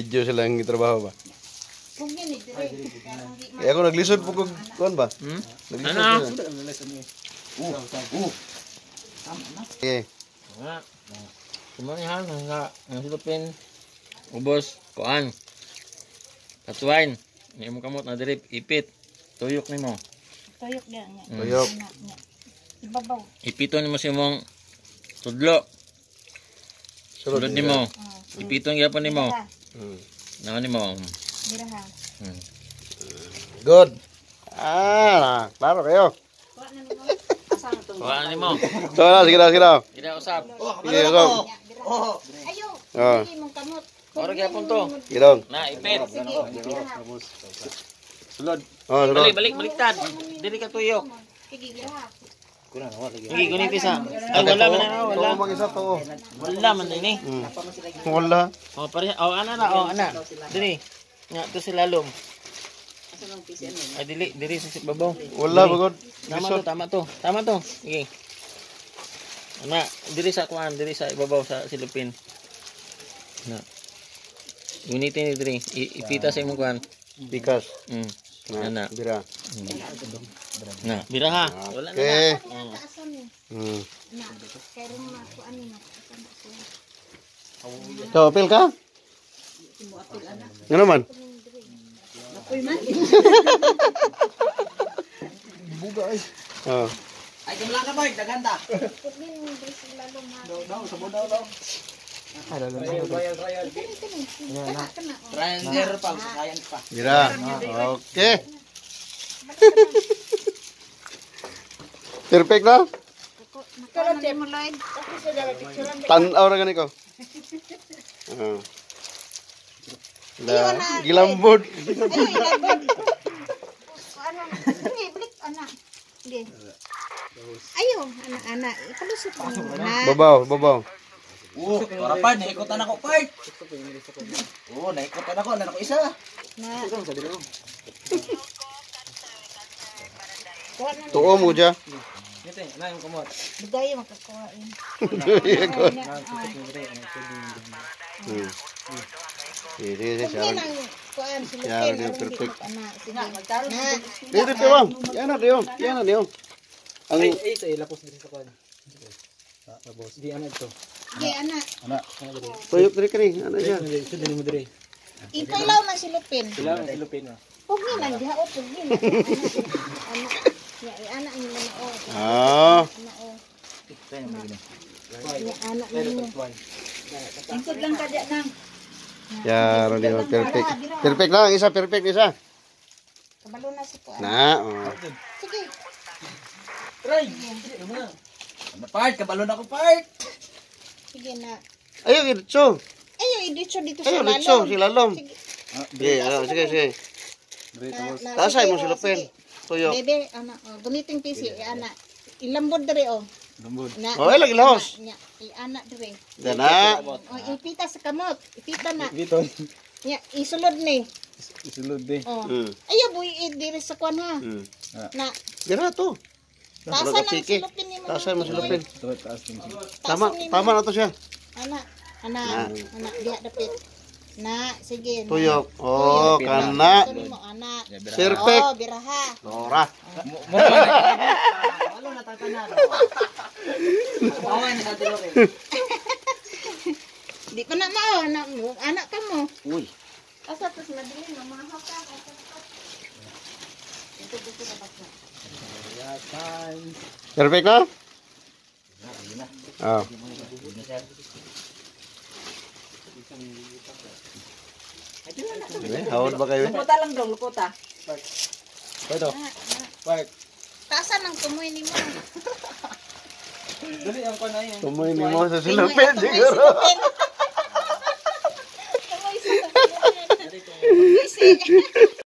Video silang trabaho ba? Eh ako naglisod po kung kuan ba? Naglisod Ano? Okay. Kumanihan nga ang silupin ubos kuan. Katuwain. Ni mo kamot na diri ipit. Tuyok nimo. Tuyok dia nya. Tuyok. Ibabaw. Ipiton nimo sa imong tudlo. Sulod nimo. Ipiton gyapon nimo. Naon nimo? Biraha. Good. Klaro kayo. Kuha nimo. So na, sige na. Sige na usap. Sige usap. Ayo. Oh. Dili mong kamot. Ora gyapon to. Gilong. Na ipit. Sulod. Oh, sulod. Baliktad. Dili ka tuyok. Sige biraha. Sige gunit isa. Ay wala man na wala. Tuo mag-isa to. Wala man ini. Wala. Oh pare ana na ana. Dili. Nga to si lalom. Ay dili sa babaw. Wala bagod. Tama to. Sige. Ana, diri sa kuan, diri sa ibabaw sa silupin. Na. Gunitin ni diri, ipita sa imong kuan. Pikas. Ana. Bira. Na, bira ha. Wala na. Okay. Taasan ni. Na. Kaya mo na kuan ni. So, apil ka? Ano man? Uy man. Buga ay. Oh. Ay, kumula ka ba? Daganda. Pudin mo diri sa lalong ha. Daw, sa daw. Kana. Triangle pa, sayan pa. Bira. Okay. Perfect na? Pero di mo live. Tanaw na ganito. Gilambod. Ano? Sige, balik anak. Sige. Ayo, anak-anak. Ikalusot mo na. Babaw. Tora pa, naikutan ako, part. Naikutan ako, nanak ko isa. Na. Tuo mo dyan. Ngite, na yung kumot. Bigayo makakuhain. Sige, Yan ang kuan Yan ang perfect. Anak. Dito, Piwang. Yan na, Diyo. Ang Sa ilapos din sa kuan. Tapos, di ano ito. Sige, anak. tuyok diri kani. Ano siya? Ito din mo dire. Ipailaw man silupin. Sila ang silupin mo. Huwag nyo lang, diha o, huwag nyo lang. Anak. Anak nyo na o. Ah. Anak o. Anak nyo. Ingkod lang ka dyan nang. Ya, Diyo, perfect. Perfect lang, perfect isa. Kabalo na si ko. Na, Sige. Try! Ano, part? Kabalon ako, part! Sige na. Ayo, Ditso. Ayo, iditso dito Ayo, sa Ditso, lalong. si Lalom. Sige. Sige. Tasay mo silupin. Tuyok. Bebe, anak. Guniting pisi, anak. Ilambod dere o. Lambod. Oh, lagi lahos. Anak dere. Dana. O, ipita sa kamot. Ipita na. Dito. Isulod ni. Isulod din. O. Ayo, buhi diri sa kwan ha. Na. Dira to. Tasan ang silupin ni mo. Tasan mo silupin. Ito, taas din. Tama na to siya. Anak. Diha dapit. Na, sige. Tuyok. Oh, kana. Ito mo, anak. Perfect. Oh, biraha. Dora. Walo na tatanan. Baway na tatilo rin. Di pa na mao, anak ka mo. Uy. Asa tos madili na mahaw ka. Ito dito ka pa. Perfect na? Oh. Hawad ba kayo? Lukuta lang daw, lukuta. Ito. Part. Tasan ang tumoy ni mo. Dali ang kuan ay. Tumoy ni mo sa silupin siguro. Tumoy sa silupin.